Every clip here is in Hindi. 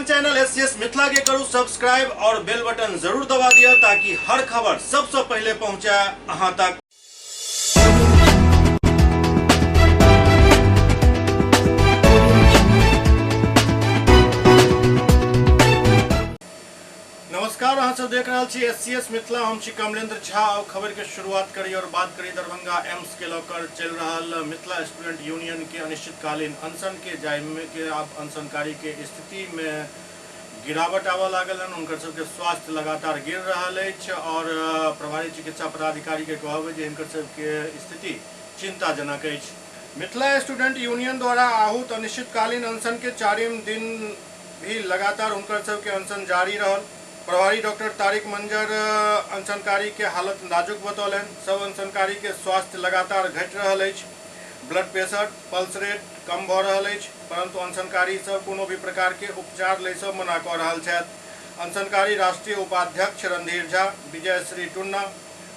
अपन चैनल एससीएस मिथिला के करू सब्सक्राइब और बेल बटन जरूर दबा दिया ताकि हर खबर सबसे पहले पहुंचे अहां तक। नमस्कार, अहाँ सब देख रहे छी एससीएस मिथिला। हम छी कमलेंद्र झा। और खबर के शुरुआत करी और बात करी दरभंगा एम्स के लेकर चल रहा मिथिला स्टूडेंट यूनियन के अनिश्चितकालीन अनशन के जायमे के अब अनशनकारी के स्थिति में गिरावट आवा लागल है। उनकर सबके स्वास्थ्य लगातार गिर रहा है और प्रभारी चिकित्सा पदाधिकारी के कहब जे इनकर सबके स्थिति चिंताजनक है। मिथिला स्टूडेंट यूनियन द्वारा आहूत अनिश्चितकालीन अनशन के 4वीं दिन भी लगातार उनकर सबके अनशन जारी रहल। प्रभारी डॉक्टर तारिक मंजर अनशनकारी के हालत नाजुक बतौलन। सब अनशनकारी के स्वास्थ्य लगातार घट रहा है। ब्लड प्रेशर पल्स रेट कम भ रहा है, परंतु अनशनकारी सब कोनो भी प्रकार के उपचार ले सब मना कर रहा है। अनशनकारी राष्ट्रीय उपाध्यक्ष रणधीर झा, विजय श्री टुन्ना,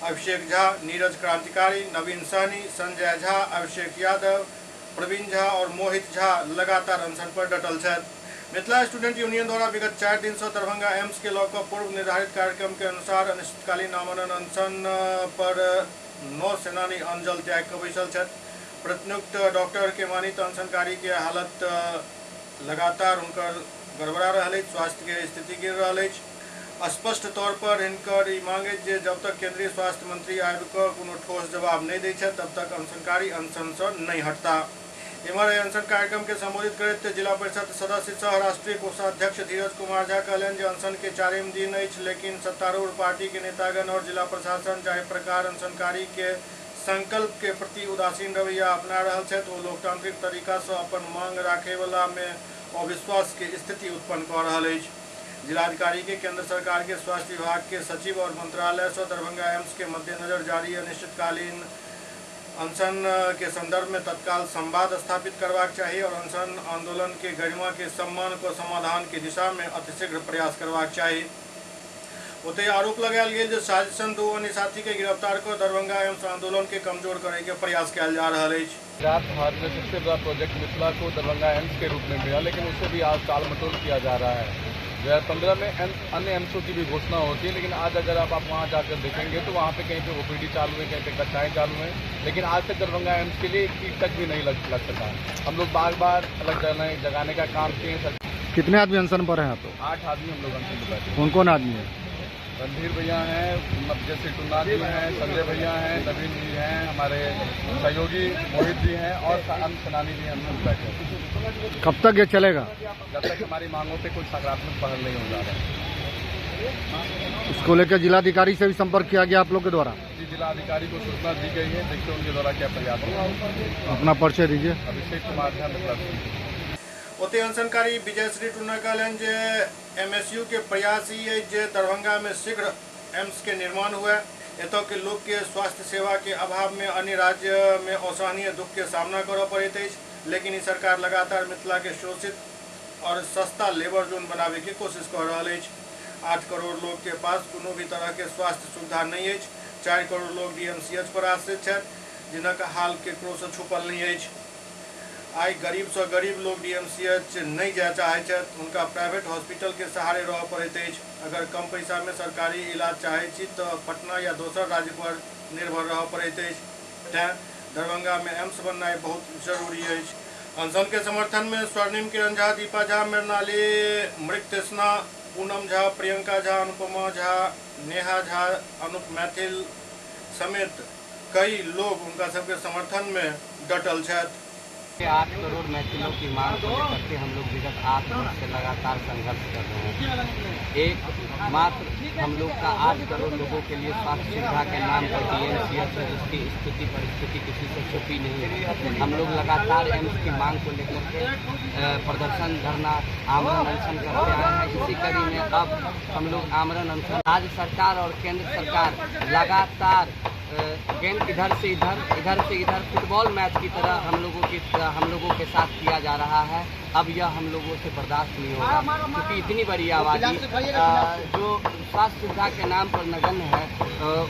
अभिषेक झा, नीरज क्रांतिकारी, नवीन सहनी, संजय झा, अभिषेक यादव, प्रवीण झा और मोहित झा लगातार अनशन पर डटल है। मिथिला स्टूडेंट यूनियन द्वारा विगत 4 दिन से दरभंगा एम्स के लौक पूर्व निर्धारित कार्यक्रम के अनुसार अनिश्चितकालीन आमरण अनशन पर 9 सेनानी अनजल त्याग कर बैसल है। प्रतिनियुक्त डॉक्टर के मानित अनशनकारी के हालत लगातार उनकर गड़बड़ा रहा है, स्वास्थ्य के स्थिति गिर रहा है। स्पष्ट तौर पर हिनकर मांगे जे जब तक केंद्रीय स्वास्थ्य मंत्री आबि कऽ कोनो ठोस जवाब नहीं दै छै तब तक अनशनकारी अनशन से नहीं हटता। इमहर अनशन कार्यक्रम के संबोधित करते जिला परिषद सदस्य सह राष्ट्रीय कोषाध्यक्ष धीरज कुमार झा कहलन जे अनशन के 4वीं दिन है, लेकिन सत्तारूढ़ पार्टी के नेतागण और जिला प्रशासन जाहि प्रकार अनशनकारी के संकल्प के प्रति उदासीन रवैया अपना रहा है, वो लोकतांत्रिक तरीका से अपन मांग राखे वाला में अविश्वास के स्थिति उत्पन्न कर रहा है। जिलाधिकारी के केंद्र सरकार के स्वास्थ्य विभाग के सचिव और मंत्रालय से दरभंगा एम्स के मद्देनजर जारी अनिश्चितकालीन अनशन के संदर्भ में तत्काल संवाद स्थापित करवाक चाहिए और अनशन आंदोलन के गरिमा के सम्मान को समाधान की दिशा में अतिशीघ्र प्रयास करवाक चाहिए। ओते आरोप लगायल गेल जे साजिशन 2 अन्य साथी के गिरफ्तार कर दरभंगा एम्स आंदोलन के कमजोर करे के प्रयास किया जा रहा है। रात हाल में सबसे बड़ा प्रोजेक्ट मिथिला को दरभंगा एम्स के रूप में मिला, लेकिन उससे भी आज टाल मटोल किया जा रहा है। 2015 में अन्य एम्सों की भी घोषणा होती है, लेकिन आज अगर आप वहाँ जाकर देखेंगे तो वहाँ पे कहीं पे ओपीडी चालू है, कहीं पे कक्षाएँ चालू हैं, लेकिन आज तक दरभंगा एम्स के लिए एक सीट तक भी नहीं लग सका। हम लोग बार बार अलग जगाने का काम किए सर। कितने आदमी अनशन पर हैं आप लोग? 8 आदमी हम लोग अनशन पर बैठे। कौन कौन आदमी है? रणधीर भैया हैं, जैसे टुन्ना जी हैं, संजय भैया हैं, नवीन जी हैं, हमारे सहयोगी मोहित जी हैं और अन्य सेनानी जी हम बैठे। कब तक ये चलेगा? जब तक हमारी मांगों पे कोई सकारात्मक पहल नहीं हो जा रहा। इसको लेकर जिलाधिकारी से भी संपर्क किया गया आप लोग के द्वारा? जी, जिलाधिकारी को सूचना दी गई है, देखिए उनके द्वारा क्या प्रयास होगा। अपना परिचय दीजिए। अभिषेक कुमार झा, मिथिला। ओते अनशनकारी विजय श्री टुन्ना कहलन जे एमएसयू के प्रयास ही है जे दरभंगा में शीघ्र एम्स के निर्माण हुआ। एतऽ के लोग के स्वास्थ्य सेवा के अभाव में अन्य राज्य में असहनीय दुख के सामना करऽ पड़ैत है, लेकिन सरकार लगातार मिथिला के शोषित और सस्ता लेबर जोन बनावे के कोशिश कर रहा है। 8 करोड़ लोग के पास कोनो भी तरह के स्वास्थ्य सुविधा नहीं है। 4 करोड़ लोग डीएमसीएच पर आश्रित है, जिनक हाल केकरो से छुपल नहीं है। आई गरीब से गरीब लोग डीएमसीएच नहीं जाए चाहे, उनका प्राइवेट हॉस्पिटल के सहारे रह पड़े। अगर कम पैसा में सरकारी इलाज चाहे तो पटना या दोसर राज्य पर निर्भर रह पड़े। दरभंगा में एम्स बनना बहुत जरूरी है। अनशन के समर्थन में स्वर्णिम किरण झा, दीपा झा, मृणाली मृगतृष्णा, पूनम झा, प्रियंका झा, अनुपमा झा, नेहा झा, अनुप मैथिल समेत कई लोग उनका सबके समर्थन में डटल है। 8 करोड़ मैथिलों की मांग को लेकर के हम लोग विगत 8 वर्ष से लगातार संघर्ष कर रहे हैं। एक मात्र हम लोग का 8 करोड़ लोगों के लिए स्वास्थ्य सुविधा के नाम पर डीएमसीएच है, जिसकी स्थिति परिस्थिति किसी से छुपी नहीं है। हम लोग लगातार एम्स की मांग को लेकर के प्रदर्शन, धरना, आमरण अनशन करते आए हैं। इसी कड़ी में अब हम लोग आमरण अनशन, राज्य सरकार और केंद्र सरकार लगातार गेंद इधर से इधर फुटबॉल मैच की तरह हम लोगों के साथ किया जा रहा है। अब यह हम लोगों से बर्दाश्त नहीं होगा, क्योंकि इतनी बड़ी आबादी जो स्वास्थ्य सुविधा के नाम पर नगण्य है,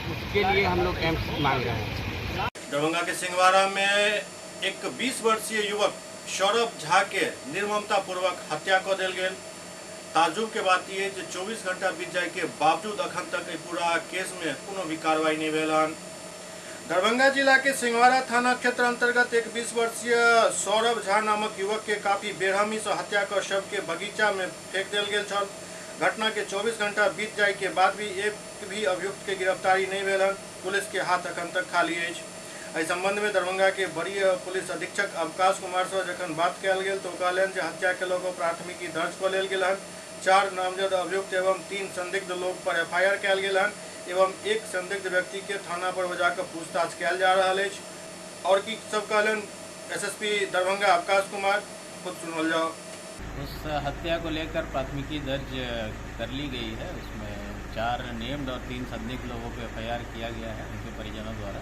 उसके लिए हम लोग एम्स मांग रहे हैं। दरभंगा के सिंहवाड़ा में एक 20 वर्षीय युवक सौरभ झा के निर्ममता पूर्वक हत्या कर देल गेल। ताजुब के बात ये जे 24 घंटा बीत जाए के बावजूद अखन तक ए पूरा केस में कोनो भी कार्रवाई नहीं भेलन। दरभंगा जिला के सिंहवाड़ा थाना क्षेत्र अंतर्गत एक 20 वर्षीय सौरभ झा नामक युवक के काफी बेरहमी से हत्या कर शव के बगीचा में फेंक दिल गेल छल। घटना के 24 घंटा बीत जाए के बाद भी एक भी अभियुक्त के गिरफ्तारी नहीं भेलन। पुलिस के हाथ अखन तक खाली अछि। एहि संबंध में दरभंगा के वरीय पुलिस अधीक्षक अवकाश कुमार से जखन बात कयल गेल तो कहलनि जे हत्या के लऽ कऽ प्राथमिकी दर्ज कऽ लेल गेल हन। 4 नामजद अभियुक्त एवं 3 संदिग्ध लोग पर FIR कयल गेल हन एवं एक संदिग्ध व्यक्ति के थाना पर जाकर पूछताछ कयल जा रहा है। और की सब कहलन SSP दरभंगा अवकाश कुमार, खुद सुनल जाओ। उस हत्या को लेकर प्राथमिकी दर्ज कर ली गई है। उसमें 4 नेम्ड और 3 संदिग्ध लोगों पर FIR किया गया है उनके परिजनों द्वारा।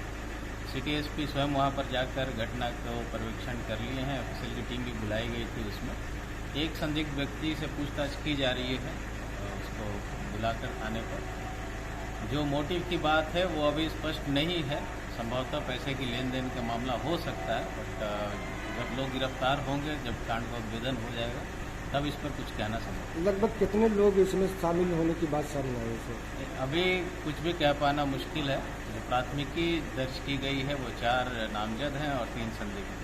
सिटी SP स्वयं वहां पर जाकर घटना को पर्यवेक्षण कर लिए हैं। ऑफिसर की टीम भी बुलाई गई थी। उसमें एक संदिग्ध व्यक्ति से पूछताछ की जा रही है, उसको बुलाकर थाने पर। जो मोटिव की बात है वो अभी स्पष्ट नहीं है। संभवतः पैसे की लेन देन का मामला हो सकता है, बट जब लोग गिरफ्तार होंगे, जब कांड का उद्भेदन हो जाएगा, तब इस पर कुछ कहना संभव। लगभग कितने लोग इसमें शामिल होने की बात सामने आई है? अभी कुछ भी कह पाना मुश्किल है। जो प्राथमिकी दर्ज की गई है वो 4 नामजद हैं और 3 संदिग्ध।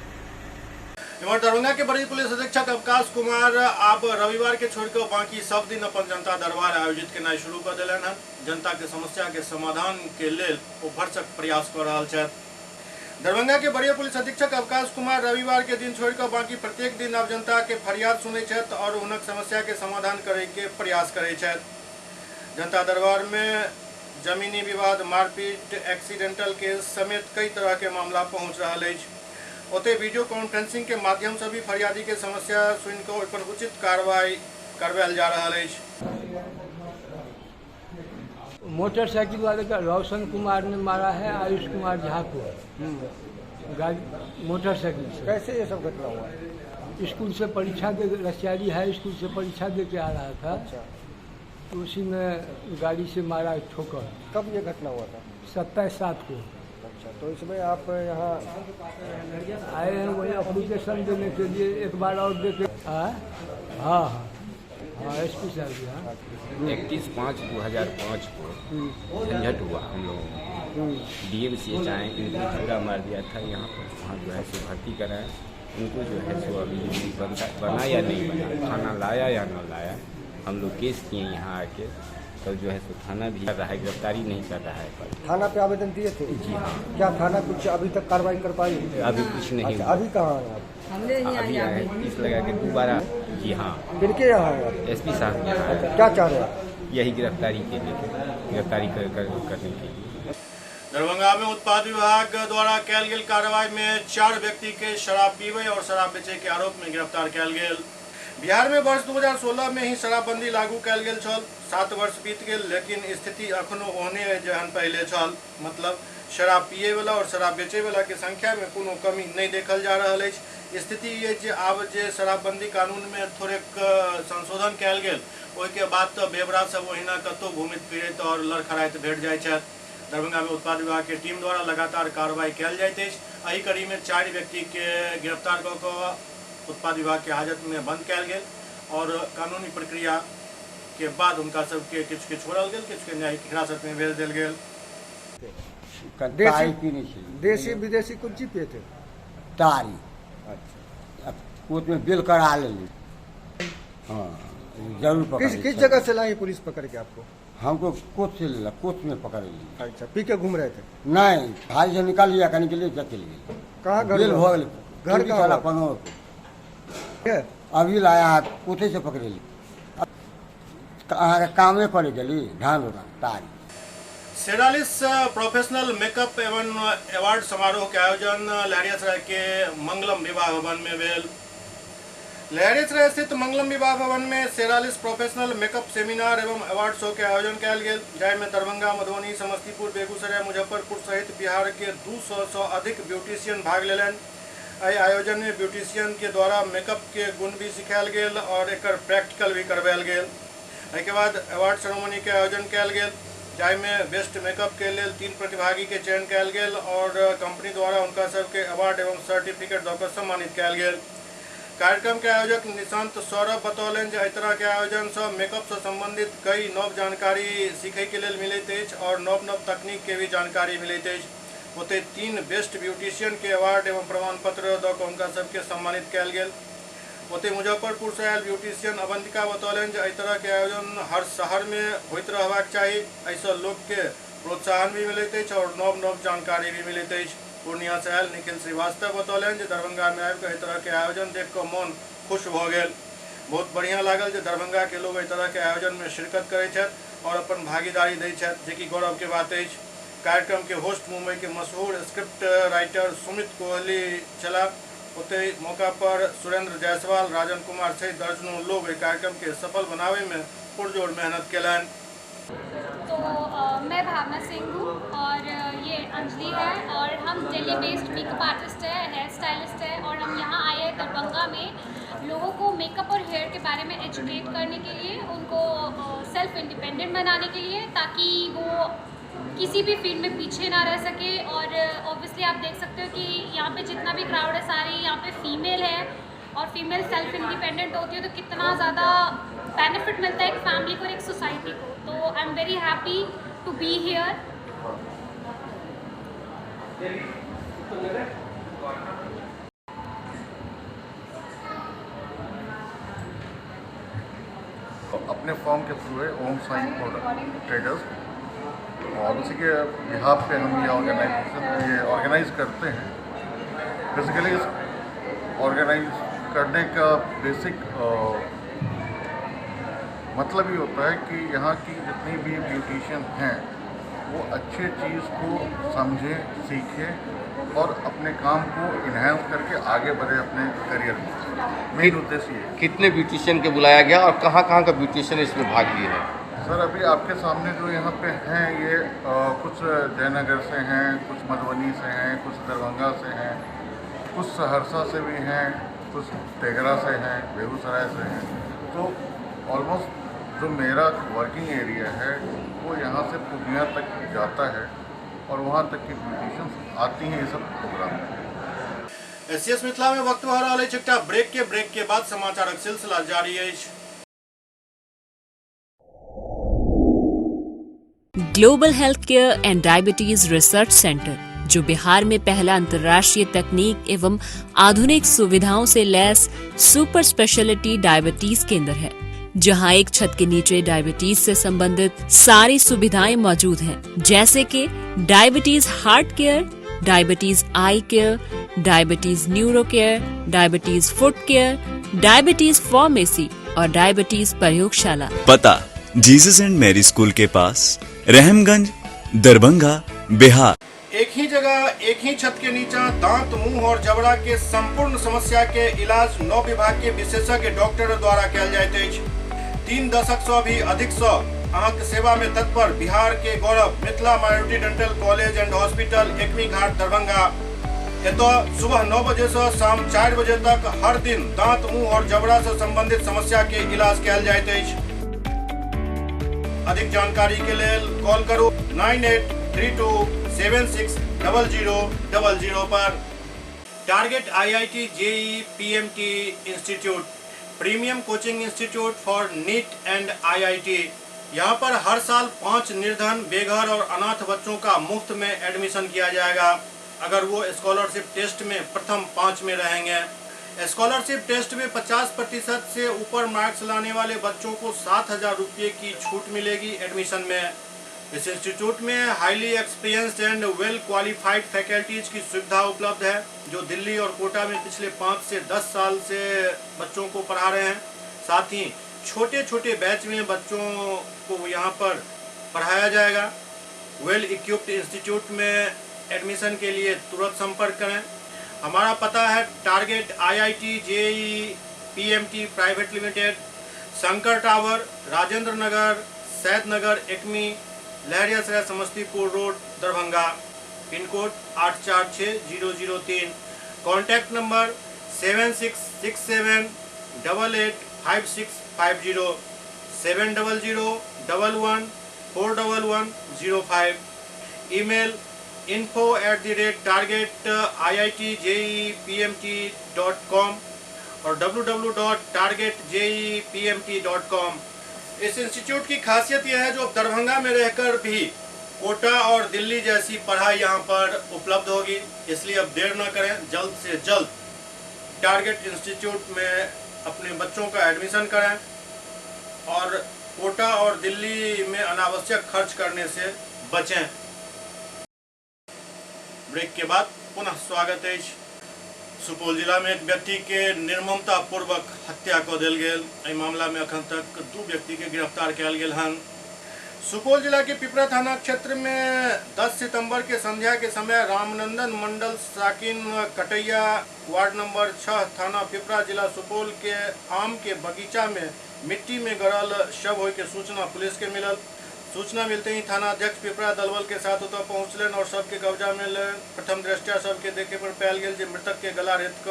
दरभंगा के वरीय पुलिस अधीक्षक अवकाश कुमार आप रविवार के छोड़कर बाकी सब दिन अपन जनता दरबार आयोजित करना शुरू कर दिलन हन। जनता के समस्या के समाधान के लेल ओ भरसक प्रयास कर रहा है। दरभंगा के वरीय पुलिस अधीक्षक अवकाश कुमार रविवार के दिन छोड़कर बाकी प्रत्येक दिन अब जनता के फरियाद सुनै छथि और हुनक समस्या के समाधान करे के प्रयास करे छथि। जनता दरबार में जमीनी विवाद, मारपीट, एक्सीडेंटल केस समेत कई तरह के मामला पहुंच रहा है। ओते वीडियो कॉन्फ्रेंसिंग के माध्यम से भी फरियादी के समस्या सुनकर ओहि पर उचित कार्रवाई करवायल जा रहा है। मोटरसाइकिल वाले का रोशन कुमार ने मारा है आयुष कुमार झा को गाड़ी मोटरसाइकिल से। कैसे ये सब घटना हुआ है? स्कूल से परीक्षा दे, रसियारी हाई स्कूल से परीक्षा दे के आ रहा था। अच्छा, तो उसी में गाड़ी से मारा ठोकर। कब ये घटना हुआ था? 27/7 को। अच्छा, तो इसमें आप यहाँ आए हैं वही एप्लीकेशन देने के लिए, एक बार और देते। हाँ हाँ SP साहब जी। हाँ 31/5/2005 को झंझट हुआ हम लोगों को। DMCH आए, इनको छुरा मार दिया था यहाँ पर। वहाँ जो है सो भर्ती कराएं। उनको जो है सो अभी बना या नहीं बना, थाना लाया या न लाया, हम लोग केस किए यहाँ आके। तो जो है सो थाना भी कर रहा है, गिरफ्तारी नहीं कर रहा है। थाना पे आवेदन दिए थे? जी हाँ। क्या थाना कुछ अभी तक कार्रवाई कर पाई? अभी कुछ नहीं। अच्छा, अभी कहाँ हैं आप? अभी आए इस लगा के दोबारा। जी हाँ, किनके यहाँ हैं आप? SP साहब के यहाँ। अच्छा, क्या चाह रहे हैं आप? यही गिरफ्तारी के लिए, गिरफ्तारी करने के लिए। दरभंगा में उत्पाद विभाग द्वारा कयल गेल कार्रवाई में 4 व्यक्ति के शराब पीबे और शराब बेचे के आरोप में गिरफ्तार कयल गेल। बिहार में वर्ष 2016 में ही शराबबंदी लागू कयल गेल छल। 7 वर्ष बीत गेल, लेकिन स्थिति अखनो ओहने जहन पहले छल। मतलब शराब पिए वाला और शराब बेचे वाला के संख्या में कोनो कमी नहीं देखल जा रहा है। स्थिति ये जे आब जे शराबबंदी कानून में थोड़ेक संशोधन कयल गेल, ओहिके बाद तो बेबरा सब ओहिना कतौ घूमित फिरैत और लड़खड़ाइत भेट जाइ छथि। दरभंगा में उत्पाद विभाग के टीम द्वारा लगातार कार्रवाई कयल जाइत अछि। एहि कड़ी में 4 व्यक्ति के गिरफ्तार कऽ कऽ उत्पाद विभाग के हाजत में बंद कयल गेल और कानूनी प्रक्रिया के बाद उनका सबके किछु के छोड़ल गेल, किछु के न्यायिक हिरासत में भेज देल गेल। देसी विदेशी कुछ जी पिए थे? तारी। अच्छा, अब कोर्ट में बिल करा लेली। हाँ जरूर पकड़। किस जगह से लाई पुलिस पकड़ के आपको? हमको कोर्ट से लेला, कोर्ट में पकड़ ली। अच्छा, पी के घूम रहे थे? नहीं, भाई से निकाल लिया कहने के लिए चल गई। कहाँ घर? बिल हो गए। घर का वाला पनोर है? अभी लाया है, कोठे से पकड़ ली। कामे पड़े गली धान होगा तारी। 46 प्रोफेशनल मेकअप एवं अवार्ड समारोह के आयोजन लहरियासराय के मंगलम विवाह भवन में भेल। लहरियासराय स्थित मंगलम विवाह भवन में 46 प्रोफेशनल मेकअप सेमिनार एवं अवार्ड शो के आयोजन कयल गेल, जाहिमे दरभंगा, मधुबनी, समस्तीपुर, बेगूसराय, मुजफ्फरपुर सहित बिहार के 200 से अधिक ब्यूटिशियन भाग लेलन। एहि आयोजन में ब्यूटिशियन के द्वारा मेकअप के गुण भी सिखायल गेल और एकर प्रैक्टिकल भी करवायल गेल। एहिके बाद अवार्ड सेरेमनी के आयोजन कयल गेल, जाहिमे बेस्ट मेकअप के लेल 3 प्रतिभागी के चयन कयल गेल और कंपनी द्वारा उनका सबके अवार्ड एवं सर्टिफिकेट दऽ कऽ सम्मानित कयल गेल। कार्यक्रम के आयोजक निशांत सौरभ बतौलन जे एहि तरह के आयोजन से मेकअप से संबंधित कई नव जानकारी सीखे के लिए मिलत अछि और नव नव तकनीक के भी जानकारी मिलत अछि। ओते 3 बेस्ट ब्यूटिशियन के अवार्ड एवं प्रमाण पत्र दऽ कऽ हुनका सबके सम्मानित कयल गेल। ओते मुजफ्फरपुर से आयल ब्यूटिशियन अवंतिका बतौलन जे एहि तरह के आयोजन हर शहर में होइत रहबाक चाही। ऐसा लोग के प्रोत्साहन भी मिलत अछि और नव नव जानकारी भी मिलत अछि। पूर्णिया से आयल निखिल श्रीवास्तव बतौलन जे दरभंगा में आबि कऽ एहि तरह के आयोजन देख कऽ मन खुश भऽ गेल। बहुत बढ़िया लागल जे दरभंगा के लोग एहि तरह के आयोजन में शिरकत करैत छथि और अपन भागीदारी दैत छथि, जेकि गौरव के बात अछि। कार्यक्रम के होस्ट मुंबई के मशहूर स्क्रिप्ट राइटर सुमित कोहली चला। ओते मौका पर सुरेंद्र जायसवाल, राजन कुमार सहित दर्जनों लोग कार्यक्रम के सफल बनावे में पुरजोर मेहनत केलन। तो मैं भावना सिंह हूँ और ये अंजलि है और हम दिल्ली बेस्ड मेकअप आर्टिस्ट है, हेयर स्टाइलिस्ट है और हम यहाँ आए हैं दरभंगा में लोगों को मेकअप और हेयर के बारे में एजुकेट करने के लिए, उनको सेल्फ इंडिपेंडेंट बनाने के लिए, ताकि वो किसी भी फील्ड में पीछे ना रह सके। और ऑब्वियसली आप देख सकते हो कि यहाँ पे जितना भी क्राउड है सारी यहाँ पे फीमेल है और फीमेल सेल्फ इंडिपेंडेंट होती है तो कितना ज़्यादा बेनिफिट मिलता है एक फैमिली को और एक सोसाइटी को। तो I am very happy to be here. अपने फॉर्म के थ्रू है ओम साइन ट्रेडर्स और उसी के बिहाफ पे हम ये ऑर्गेनाइज करते हैं। बेसिकली इस ऑर्गेनाइज करने का बेसिक मतलब ये होता है कि यहाँ की जितनी भी ब्यूटिशियन हैं वो अच्छे चीज़ को समझें, सीखें और अपने काम को इन्हेंस करके आगे बढ़े अपने करियर में। मेन उद्देश्य ये। कितने ब्यूटिशियन के बुलाया गया और कहाँ कहाँ का ब्यूटिशियन इसमें भाग लिए हैं? सर अभी आपके सामने जो यहाँ पे हैं ये कुछ जयनगर से हैं, कुछ मधुबनी से हैं, कुछ दरभंगा से हैं, कुछ सहरसा से भी हैं, कुछ तेघरा से हैं, बेगूसराय से हैं। तो ऑलमोस्ट जो मेरा वर्किंग एरिया है वो यहाँ से पूर्णिया तक जाता है और वहाँ तक की ब्यूटिशियंस आती हैं ये सब प्रोग्राम में। एससीएस मिथिला में वक्त भर रहा एकटा ब्रेक के बाद समाचारक सिलसिला जारी है। Global health care and diabetes research centre, जो बिहार में पहला अंतर्राष्ट्रीय तकनीक एवं आधुनिक सुविधाओं से लैस सुपर स्पेशलिटी डायबिटीज केंद्र है, जहां एक छत के नीचे डायबिटीज से संबंधित सारी सुविधाएं मौजूद हैं, जैसे कि diabetes heart care, diabetes eye care, diabetes neuro care, diabetes foot care, diabetes pharmacy और डायबिटीज प्रयोगशाला। पता जीसस एंड मैरी स्कूल के पास, रहमगंज, दरभंगा, बिहार। एक ही जगह एक ही छत के नीचे दांत, मुंह और जबड़ा के संपूर्ण समस्या के इलाज 9 विभाग के विशेषज्ञ डॉक्टर द्वारा कयल जाइत अछि। 3 दशक से भी अधिक से अहाँक सेवा में तत्पर बिहार के गौरव Mithila minority dental college and hospital, Ekmi Ghat, Darbhanga. एतो सुबह 9 बजे से शाम 4 बजे तक हर दिन दांत, मुंह और जबड़ा से संबंधित समस्या के इलाज कयल जाइत अछि। अधिक जानकारी के लिए कॉल करो 9832 760000 पर। Target IIT JEE PMT institute, premium coaching institute for neat and IIT। यहाँ पर हर साल 5 निर्धन, बेघर और अनाथ बच्चों का मुफ्त में एडमिशन किया जाएगा अगर वो स्कॉलरशिप टेस्ट में प्रथम 5 में रहेंगे। स्कॉलरशिप टेस्ट में 50% से ऊपर मार्क्स लाने वाले बच्चों को 7,000 रुपये की छूट मिलेगी एडमिशन में। इस इंस्टीट्यूट में highly experienced and well qualified faculties की सुविधा उपलब्ध है, जो दिल्ली और कोटा में पिछले 5 से 10 साल से बच्चों को पढ़ा रहे हैं। साथ ही छोटे छोटे बैच में बच्चों को यहाँ पर पढ़ाया जाएगा। वेल इक्विप्ड इंस्टीट्यूट में एडमिशन के लिए तुरंत संपर्क करें। हमारा पता है target IIT JEE PMT private limited, Shankar tower, Rajendra Nagar, Said Nagar, Ekmi, Laheriasarai, Samastipur road, Darbhanga. Pin code 846003। Contact number 7667 885650 700 11 email info@target.iitjeepmt.com और www.targetjeepmt.com। इस इंस्टीट्यूट की खासियत यह है जो दरभंगा में रहकर भी कोटा और दिल्ली जैसी पढ़ाई यहाँ पर उपलब्ध होगी, इसलिए अब देर न करें, जल्द से जल्द टारगेट इंस्टीट्यूट में अपने बच्चों का एडमिशन करें और कोटा और दिल्ली में अनावश्यक खर्च करने से बचें। ब्रेक के बाद पुनः स्वागत है। सुपौल जिला में एक व्यक्ति के निर्ममता पूर्वक हत्या कऽ देल गेल। एहि मामला में अखन तक 2 व्यक्ति के गिरफ्तार कयल गेल हन। सुपौल जिला के पिपरा थाना क्षेत्र में 10 सितंबर के संध्या के समय रामनंदन मंडल साकिन कटैया वार्ड नंबर 6 थाना पिपरा जिला सुपौल के आम के बगीचा में मिट्टी में गड़ल शव होय के सूचना पुलिस के मिलल। सूचना मिलते ही थाना अध्यक्ष पिपरा दलबल के साथ ओतऽ पहुँचलन और शव के कब्जा में लेन। प्रथम दृष्टया शव के देखे पर पायल गेल जे मृतक के गला रेत क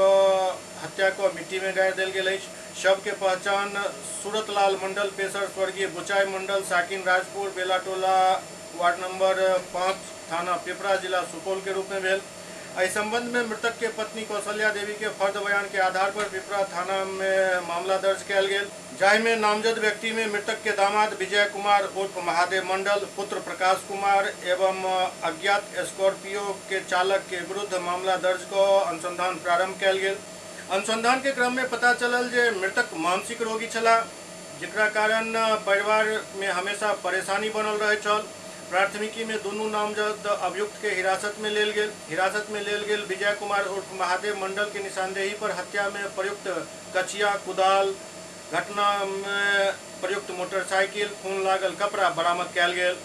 हत्या क मिट्टी में गाड़ि देल गेल अछि। शव के पहचान सूरतलाल मंडल पेशर स्वर्गीय बुचाई मंडल साकिन राजपुर बेलाटोला वार्ड नंबर 5 थाना पिपरा जिला सुपौल के रूप में भेल। एहि संबंध में मृतक के पत्नी कौशल्या देवी के फर्द बयान के आधार पर पिपरा थाना में मामला दर्ज कयल गेल, जाहि में नामजद व्यक्ति में मृतक के दामाद विजय कुमार उर्फ महादेव मंडल, पुत्र प्रकाश कुमार एवं अज्ञात स्कॉर्पियो के चालक के विरुद्ध मामला दर्ज क अनुसंधान प्रारंभ कयल गेल। अनुसंधान के क्रम में पता चलल जे मृतक मानसिक रोगी छला, जेकरा कारण परिवार में हमेशा परेशानी बनल रहे छल। प्राथमिकी में दोनों नामजद अभियुक्त के हिरासत में लेल गेल विजय कुमार उर्फ महादेव मंडल के निशानदेही पर हत्या में प्रयुक्त कचिया कुदाल, घटना में प्रयुक्त मोटरसाइकिल, खून लागल कपड़ा बरामद कयल गेल।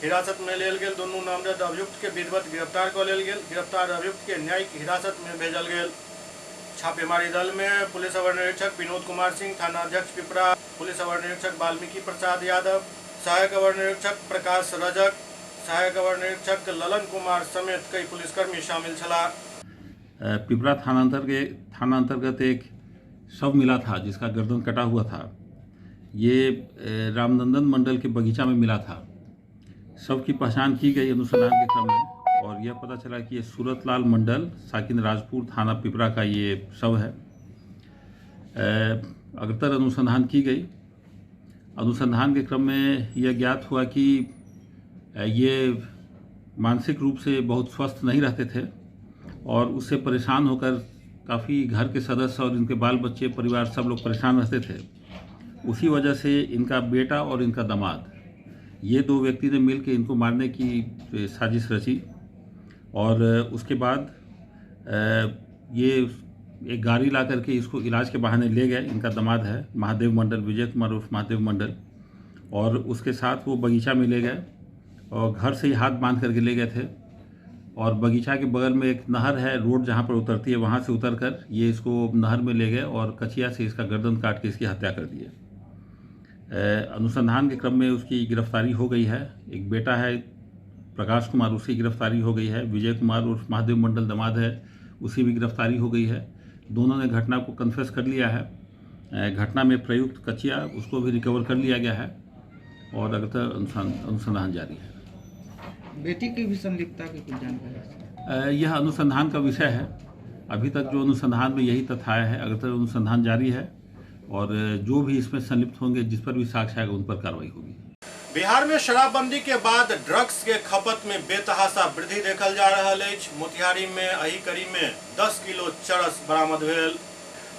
हिरासत में लेल गेल दोनों नामजद अभियुक्त के विधिवत गिरफ्तार कऽ लेल गेल। गिरफ्तार अभियुक्त के न्यायिक हिरासत में भेजल गेल। छापेमारी दल में पुलिस अवर निरीक्षक विनोद कुमार सिंह, थाना अध्यक्ष पिपरा, पुलिस अवर निरीक्षक वाल्मीकि प्रसाद यादव, सहायक अवर निरीक्षक प्रकाश रजक, सहायक अवर निरीक्षक ललन कुमार समेत कई पुलिसकर्मी शामिल छला। पिपरा थाना अंतर्गत एक शव मिला था जिसका गर्दन कटा हुआ था। ये रामनंदन मंडल के बगीचा में मिला था। शव की पहचान की गई अनुसंधान के क्रम में और यह पता चला कि ये सूरतलाल मंडल साकिन राजपुर थाना पिपरा का ये शव है। अग्रतर अनुसंधान की गई। अनुसंधान के क्रम में यह ज्ञात हुआ कि ये मानसिक रूप से बहुत स्वस्थ नहीं रहते थे और उससे परेशान होकर काफ़ी घर के सदस्य और इनके बाल बच्चे परिवार सब लोग परेशान रहते थे। उसी वजह से इनका बेटा और इनका दामाद ये 2 व्यक्ति ने मिलकर इनको मारने की साजिश रची और उसके बाद ये एक गाड़ी ला करके इसको इलाज के बहाने ले गए। इनका दामाद है महादेव मंडल, विजय कुमार उर्फ महादेव मंडल, और उसके साथ वो बगीचा में ले गए और घर से ही हाथ बांध करके ले गए थे और बगीचा के बगल में एक नहर है, रोड जहाँ पर उतरती है वहाँ से उतरकर ये इसको नहर में ले गए और कचिया से इसका गर्दन काट के इसकी हत्या कर दी है। अनुसंधान के क्रम में उसकी गिरफ्तारी हो गई है। एक बेटा है प्रकाश कुमार, उसकी गिरफ्तारी हो गई है। विजय कुमार उर्फ महादेव मंडल दामाद है, उसकी भी गिरफ्तारी हो गई है। दोनों ने घटना को कन्फेस कर लिया है। घटना में प्रयुक्त कचिया उसको भी रिकवर कर लिया गया है और अगर अनुसंधान जारी है। बेटी की भी संलिप्तता की कुछ जानकारी? यह अनुसंधान का विषय है। अभी तक जो अनुसंधान में यही तथ्य आया है। अगर अनुसंधान जारी है और जो भी इसमें संलिप्त होंगे, जिस पर भी साक्ष्य आएगा, उन पर कार्रवाई होगी। बिहार में शराबबंदी के बाद ड्रग्स के खपत में बेतहाशा वृद्धि देखल जा रहा है। मोतिहारी में एही कड़ी में 10 किलो चरस बरामद भेल।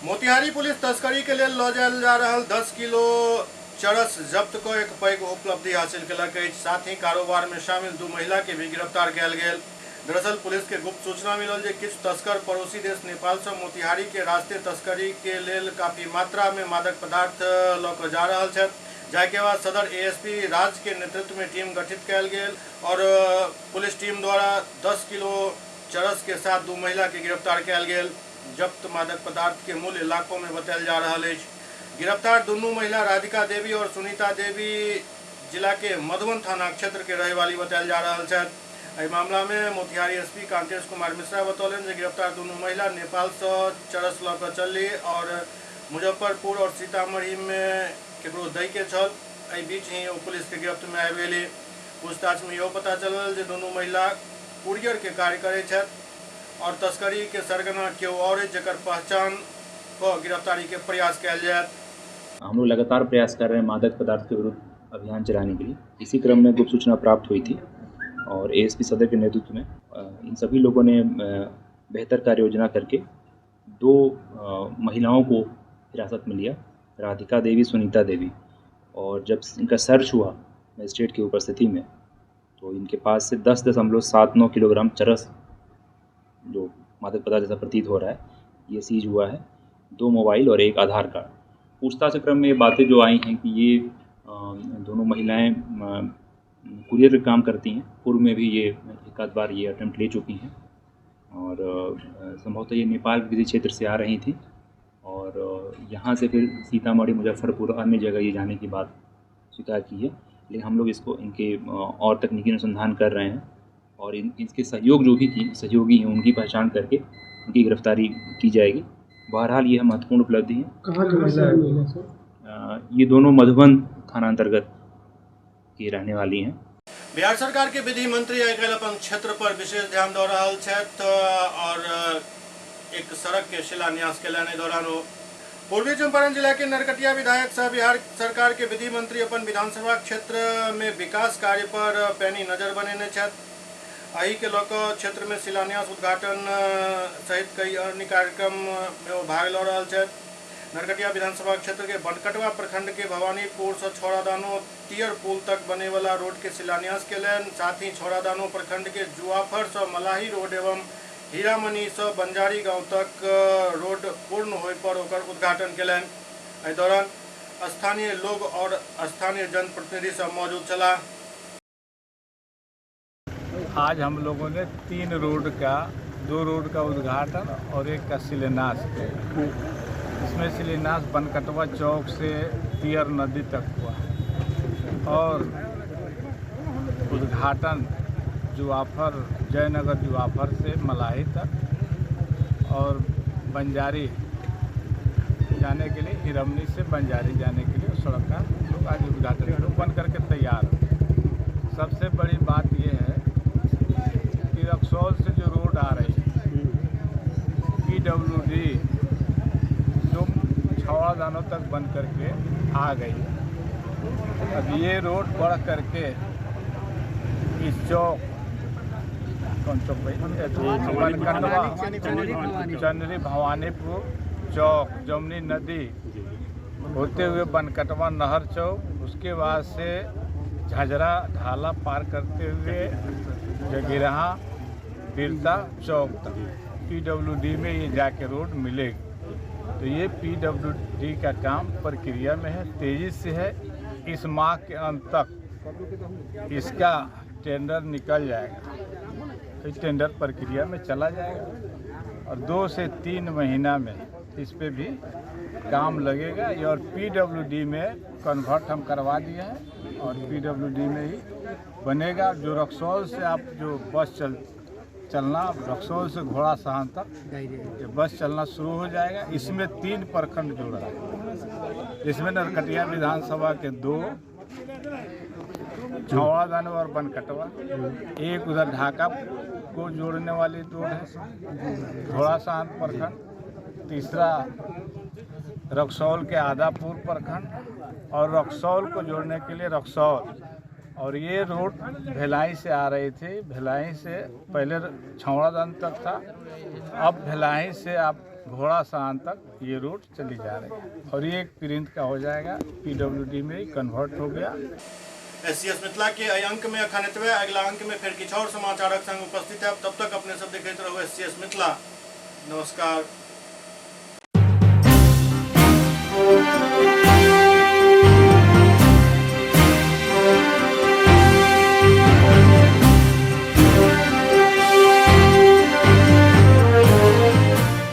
मोतिहारी पुलिस तस्करी के लिए लऽ जायल जा रहा 10 किलो चरस जब्त को एक पैघ उपलब्धि हासिल कलक। साथ ही कारोबार में शामिल 2 महिला के भी गिरफ्तार कयल गेल। दरअसल पुलिस के गुप्त सूचना मिलल जे किछु तस्कर पड़ोसी देश नेपाल से मोतिहारी के रास्ते तस्करी के लेल काफी मात्रा में मादक पदार्थ लऽ कऽ जा रहल छथि। जाके बाद सदर एएसपी राज के नेतृत्व में टीम गठित कयल गेल और पुलिस टीम द्वारा 10 किलो चरस के साथ 2 महिला के गिरफ्तार कयल गेल। जब्त मादक पदार्थ के मूल्य लाखों में बतायल जा रहा है। गिरफ्तार दोनों महिला राधिका देवी और सुनीता देवी जिला के मधुबन थाना क्षेत्र के रहे वाली बतायल जा रहा है। एहि मामला में मोतिहारी एसपी कांतेश कुमार मिश्रा बतौलन जे गिरफ्तार दोनों महिला नेपाल से चरस लऽ कऽ चलली और मुजफ्फरपुर और सीतामढ़ी में केकरो दै के छल। एहि बीच ही वो पुलिस के गिरफ्त में आबि गेली। पूछताछ में इहो पता चलल जे दोनों महिला कुरियर के कार्य करैत छथि और तस्करी के सरगना केओ और जेकर पहचान को गिरफ्तारी के प्रयास किया जाए। हम लोग लगातार प्रयास कर रहे हैं मादक पदार्थ के विरुद्ध अभियान चलाने के लिए। इसी क्रम में गुप्त सूचना प्राप्त हुई थी और एएसपी सदर के नेतृत्व में इन सभी लोगों ने बेहतर कार्य योजना करके 2 महिलाओं को हिरासत में लिया, राधिका देवी, सुनीता देवी। और जब इनका सर्च हुआ मजिस्ट्रेट की उपस्थिति में तो इनके पास से 10.79 किलोग्राम चरस, जो मादक पदार्थ जैसा प्रतीत हो रहा है, ये सीज हुआ है। 2 मोबाइल और 1 आधार कार्ड। पूछताछ क्रम में ये बातें जो आई हैं कि ये दोनों महिलाएं कुरियर का काम करती हैं। पूर्व में भी ये एक आध बार ये अटेम्प्ट ले चुकी हैं और संभवतः ये नेपाल किसी क्षेत्र से आ रही थी और यहाँ से फिर सीतामढ़ी, मुजफ्फरपुर, अन्य जगह ये जाने की बात स्वीकार की है। लेकिन हम लोग इसको इनके और तकनीकी अनुसंधान कर रहे हैं और इसके सहयोग जो भी सहयोगी हैं उनकी पहचान करके उनकी गिरफ्तारी की जाएगी। बहरहाल ये महत्वपूर्ण उपलब्धि है। कहाँ की महिला है सर? ये दोनों मधुबन थाना अंतर्गत की रहने वाली हैं। बिहार सरकार के विधि मंत्री आइकाल्हि अपन क्षेत्र पर विशेष ध्यान दऽ रहल छथि और एक सड़क के शिलान्यास केलनि। एहि दौरान ओ पूर्वी चंपारण जिला के नरकटिया विधायक सह बिहार सरकार के विधि मंत्री अपन विधानसभा क्षेत्र में विकास कार्य पर पैनी नजर बनेने छथि। एहि के लऽ कऽ क्षेत्र में शिलान्यास, उद्घाटन सहित कई अन्य कार्यक्रम में वो भाग लऽ रहल छथि। नरकटिया विधानसभा क्षेत्र के बनकटवा प्रखंड के भवानीपुर से छौड़ादानो तियर पुल तक बने वाला रोड के शिलान्यास केलनि। साथ ही छौड़ादानो प्रखंड के जुआफर से मलाही रोड एवं हीरामनी से बंजारी गांव तक रोड पूर्ण होय पर ओकर उद्घाटन केलनि। एहि दौरान स्थानीय लोग और स्थानीय जनप्रतिनिधि सब मौजूद छला। आज हम लोगों ने 2 रोड का उद्घाटन और 1 का शिलान्यास किया। इसमें शिलान्यास बनकटवा चौक से तियर नदी तक हुआ और उद्घाटन जुआफर, जयनगर जुआफर से मलाही तक और बंजारी जाने के लिए, हिरमनी से बंजारी जाने के लिए सड़क का लोग आज उद्घाटन बन करके तैयार है। सबसे बड़ी बात ये है कि रक्सौल से जो रोड आ रही है PWD जो छौड़ादानों तक बन करके आ गई है। अब ये रोड बढ़ करके इस चौक, कौन चौक भाई, बनकटवा, चंदरी भवानीपुर चौक, जमुनी नदी होते हुए बनकटवा नहर चौक, उसके बाद से झझरा ढाला पार करते हुए जगीरहा बिरता चौक तक PWD में ये जाके रोड मिलेगी। तो ये PWD का काम प्रक्रिया में है, तेज़ी से है। इस माह के अंत तक इसका टेंडर निकल जाएगा। इस टेंडर प्रक्रिया में चला जाएगा और 2 से 3 महीना में इस पे भी काम लगेगा। और PWD में कन्वर्ट हम करवा दिए हैं और PWD में ही बनेगा। जो रक्सौल से आप जो बस चलना, रक्सौल से घोड़ा सहान तक ये बस चलना शुरू हो जाएगा। इसमें 3 प्रखंड जुड़ रहा है, जिसमें नरकटिया विधानसभा के 2, छौड़ादानो और बनकटवा, 1 उधर ढाका को जोड़ने वाली रोड है, घोड़ा सहान प्रखंड, तीसरा रक्सौल के आदापुर प्रखंड और रक्सौल को जोड़ने के लिए रक्सौल। और ये रोड भिलाई से आ रही थी, भिलाई से पहले छौड़ादान तक था, अब भिलाई से आप घोड़ा सहान तक ये रोड चली जा रही है और ये एक प्रिंट का हो जाएगा, PWD में ही कन्वर्ट हो गया। SCS मिथिला के एहि अंक में अखन एतबे। अगला अंक में फिर किछु और समाचारक संग उपस्थित है। तब तक अपने सब देखते रहो SCS मिथिला। नमस्कार।